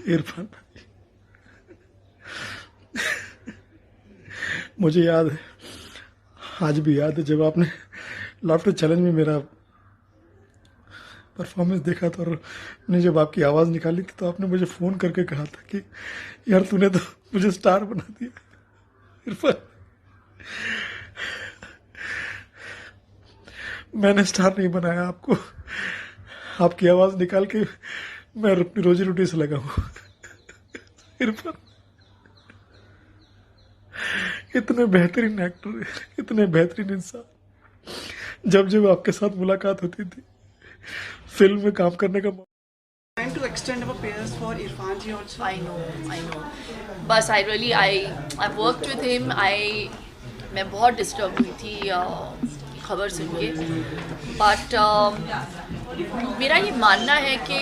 इरफान, मुझे याद है, आज भी याद है, जब आपने लाफ्टर चैलेंज में मेरा परफॉर्मेंस देखा था और मैंने जब आपकी आवाज़ निकाली थी तो आपने मुझे फ़ोन करके कहा था कि यार तूने तो मुझे स्टार बना दिया इरफान। मैंने स्टार नहीं बनाया आपको, आपकी आवाज़ निकाल के मैं अपनी रोजी रोटी से लगा हूँ इरफान। इतने बेहतरीन एक्टर, इतने बेहतरीन इंसान, जब जब आपके साथ मुलाकात होती थी फिल्म में काम करने का Trying to extend our prayers for Irfan ji also. I know. बस I've worked with him. मैं बहुत डिस्टर्ब हुई थी खबर सुन के, बट मेरा ये मानना है कि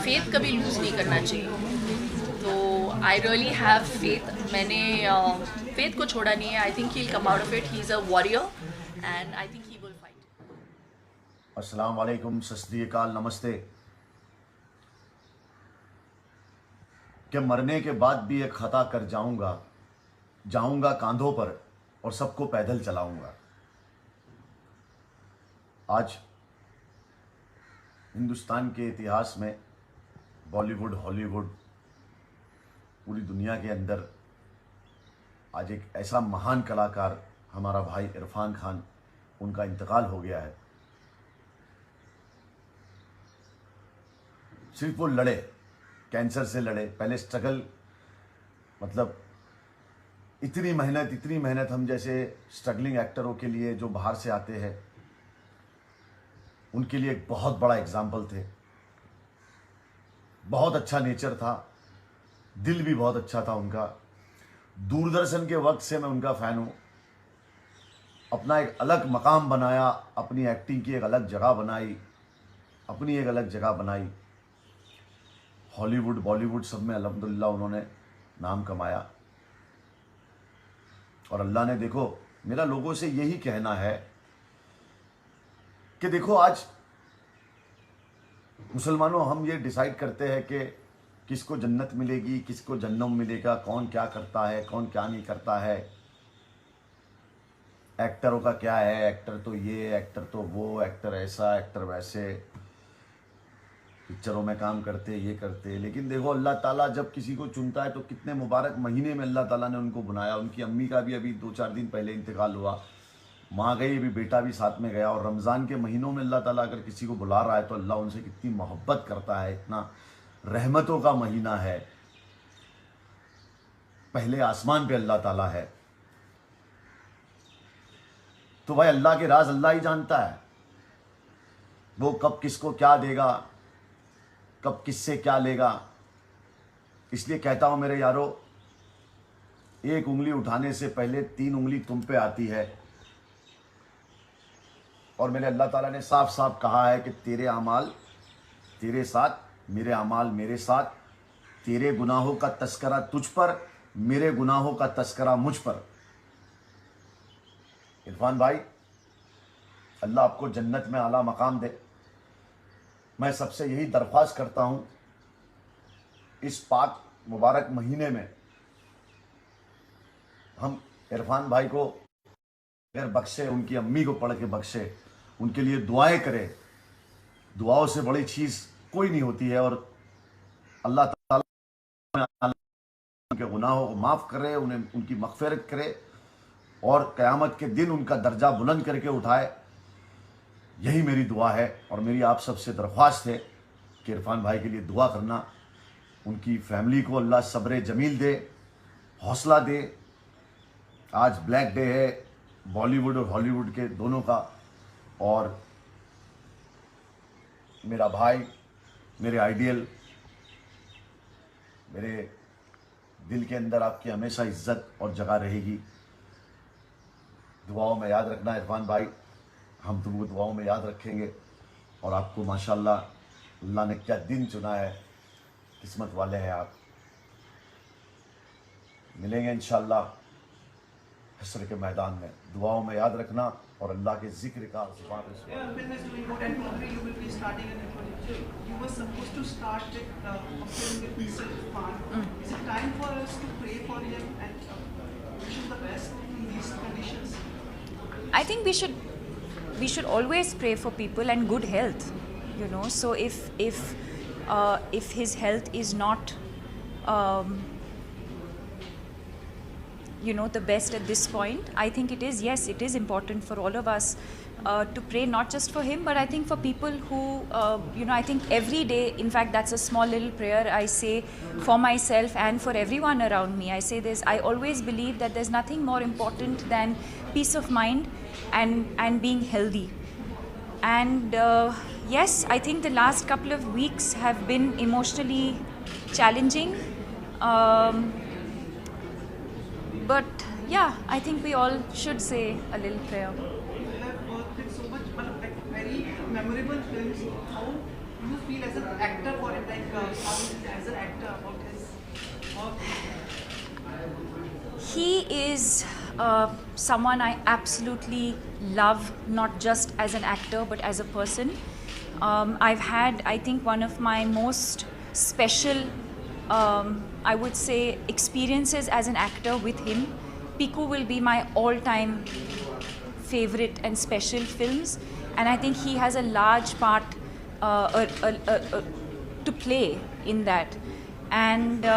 फेथ कभी लूज़ नहीं करना चाहिए। तो आई रियली हैव फेथ। मैंने फेथ को छोड़ा नहीं है। I think he will come out of it. He is a warrior and I think he will fight. अस्सलाम वालेकुम, सत श्री अकाल, नमस्ते। कि मरने के बाद भी एक खता कर जाऊंगा कांधों पर और सबको पैदल चलाऊंगा। आज हिंदुस्तान के इतिहास में बॉलीवुड, हॉलीवुड, पूरी दुनिया के अंदर आज एक ऐसा महान कलाकार हमारा भाई इरफान खान, उनका इंतकाल हो गया है। सिर्फ वो लड़े, कैंसर से लड़े, पहले स्ट्रगल, मतलब इतनी मेहनत हम जैसे स्ट्रगलिंग एक्टरों के लिए जो बाहर से आते हैं उनके लिए एक बहुत बड़ा एग्जाम्पल थे। बहुत अच्छा नेचर था, दिल भी बहुत अच्छा था उनका। दूरदर्शन के वक्त से मैं उनका फ़ैन हूँ। अपना एक अलग मकाम बनाया, अपनी एक्टिंग की एक अलग जगह बनाई, अपनी एक अलग जगह बनाई। हॉलीवुड, बॉलीवुड सब में अल्हम्दुलिल्लाह उन्होंने नाम कमाया। और अल्लाह ने, देखो, मेरा लोगों से यही कहना है कि देखो, आज मुसलमानों हम ये डिसाइड करते हैं कि किसको जन्नत मिलेगी, किसको जहन्नम मिलेगा, कौन क्या करता है, कौन क्या नहीं करता है। एक्टरों का क्या है, एक्टर तो ये, एक्टर तो वो, एक्टर ऐसा, एक्टर वैसे, पिक्चरों में काम करते, ये करते। लेकिन देखो, अल्लाह ताला जब किसी को चुनता है तो कितने मुबारक महीने में अल्लाह ताला ने उनको बनाया। उनकी अम्मी का भी अभी 2-4 दिन पहले इंतकाल हुआ, माँ गई, अभी बेटा भी साथ में गया। और रमज़ान के महीनों में अल्लाह ताला अगर किसी को बुला रहा है तो अल्लाह उनसे कितनी मोहब्बत करता है। इतना रहमतों का महीना है, पहले आसमान पे अल्लाह ताला है। तो भाई, अल्लाह के राज अल्लाह ही जानता है, वो कब किसको क्या देगा, कब किससे क्या लेगा। इसलिए कहता हूं मेरे यारों, एक उंगली उठाने से पहले 3 उंगली तुम पे आती है। और मेरे अल्लाह ताला ने साफ साफ कहा है कि तेरे अमाल तेरे साथ, मेरे अमाल मेरे साथ, तेरे गुनाहों का तस्करा तुझ पर, मेरे गुनाहों का तस्करा मुझ पर। इरफान भाई, अल्लाह आपको जन्नत में आला मकाम दे। मैं सबसे यही दरख्वास्त करता हूँ, इस पाक मुबारक महीने में हम इरफान भाई को अगर बख्शे, उनकी अम्मी को पढ़ के बख्शे, उनके लिए दुआएं करें। दुआओं से बड़ी चीज़ कोई नहीं होती है। और अल्लाह ताला उनके गुनाहों को माफ़ करे, उन्हें उनकी मग़फ़िरत करे और क़यामत के दिन उनका दर्जा बुलंद करके उठाए। यही मेरी दुआ है और मेरी आप सबसे दरख्वास्त है कि इरफान भाई के लिए दुआ करना। उनकी फैमिली को अल्लाह सब्र जमील दे, हौसला दे। आज ब्लैक डे है बॉलीवुड और हॉलीवुड के दोनों का। और मेरा भाई, मेरे आइडियल, मेरे दिल के अंदर आपकी हमेशा इज्जत और जगह रहेगी। दुआओं में याद रखना इरफान भाई, हम तुमको दुआओं में याद रखेंगे। और आपको माशाल्लाह अल्लाह ने क्या दिन चुना है, किस्मत वाले हैं आप। मिलेंगे इंशाल्लाह हश्र के मैदान में। दुआओं में याद रखना और अल्लाह के जिक्र का ज़ुबान पे Yeah, film is doing good, and probably you will be starting in 2022. You were supposed to start with a film with Mr. Irfan. Is it time for us to pray for him and wish him the best in these conditions? I think we should always pray for people and good health, you know. So if his health is not you know, the best at this point, I think it is important for all of us to pray, not just for him, but I think for people who you know, I think every day, in fact that's a small little prayer I say for myself and for everyone around me. I say this, I always believe that there's nothing more important than peace of mind and being healthy. And yes, I think the last couple of weeks have been emotionally challenging, but yeah, I think we all should say a little prayer. You have worked with so much, like very memorable films. How do you feel as an actor for it? Like how as an actor about his work? He is someone I absolutely love, not just as an actor but as a person. I've had, I think, one of my most special, I would say, experiences as an actor with him. Piku will be my all-time favorite and special films, and I think he has a large part to play in that. And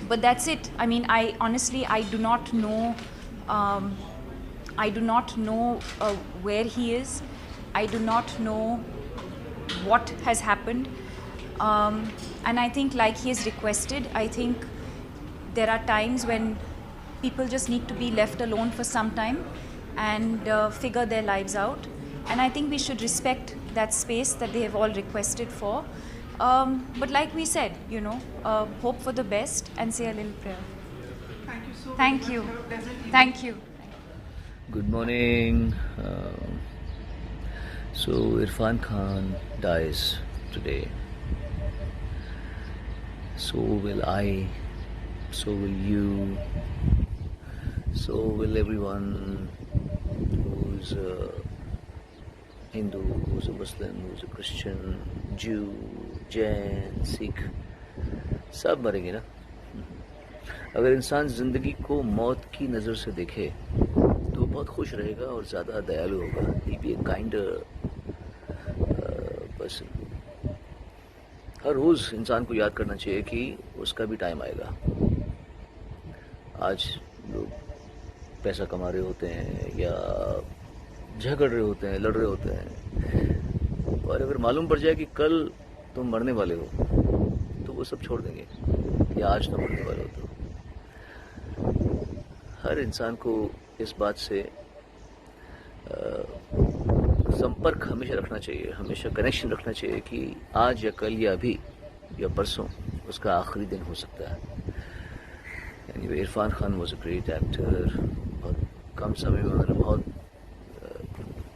but that's it. I mean, I honestly, I do not know where he is. I do not know what has happened. And I think, like he has requested, I think there are times when people just need to be left alone for some time and figure their lives out. And I think we should respect that space that they have all requested for. But like we said, you know, hope for the best and say a little prayer. Thank you so Thank much. you. Have a pleasant evening. Thank you. Good morning. So Irfan Khan dies today. So will I, so will you, so will everyone who's a Hindu, who's a Muslim, who's a Christian, Jew, Jain, Sikh, सब मरेंगे ना. अगर इंसान ज़िंदगी को मौत की नज़र से देखे तो बहुत खुश रहेगा और ज़्यादा दयालु होगा. He'll be a kinder person. हर रोज़ इंसान को याद करना चाहिए कि उसका भी टाइम आएगा. आज लोग पैसा कमा रहे होते हैं या झगड़ रहे होते हैं, लड़ रहे होते हैं, और अगर मालूम पड़ जाए कि कल तुम मरने वाले हो तो वो सब छोड़ देंगे, या आज तुम मरने वाले हो. तो हर इंसान को इस बात से संपर्क हमेशा रखना चाहिए, हमेशा कनेक्शन रखना चाहिए कि आज या कल या अभी या परसों उसका आखिरी दिन हो सकता है. Anyway, Irfan Khan was a great actor. बहुत कम समय में उन्होंने बहुत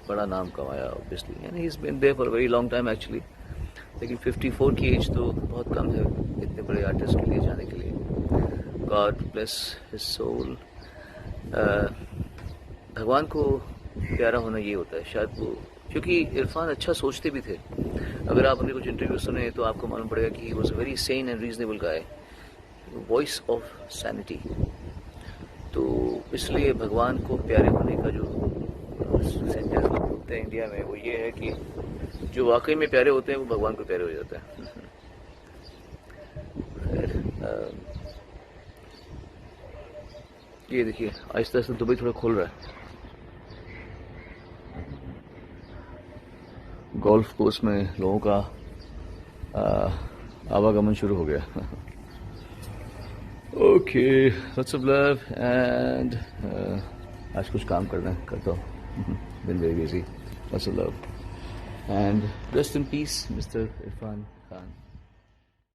बड़ा नाम कमाया obviously, and he is been there for a very long time actually. लेकिन 54 की एज तो बहुत कम है इतने बड़े आर्टिस्ट के लिए जाने के लिए. God bless his soul. भगवान को प्यारा होना ये होता है शायद वो, क्योंकि इरफान अच्छा सोचते भी थे. अगर आप उनके कुछ इंटरव्यू सुने तो आपको मालूम पड़ेगा कि he was a very sane and reasonable guy, voice of sanity. तो इसलिए भगवान को प्यारे होने का जो सेंटेंस बोलते हैं इंडिया में वो ये है कि जो वाकई में प्यारे होते हैं वो भगवान को प्यारे हो जाते हैं. ये देखिए आहिस्ता आहिस्ता दुबई थोड़ा खोल रहा है. गोल्फ कोर्स में लोगों का आवागमन शुरू हो गया. Okay, lots of love and आज कुछ काम करता हूँ. Been very busy. Lots of love and rest in peace, Mr. Irfan Khan.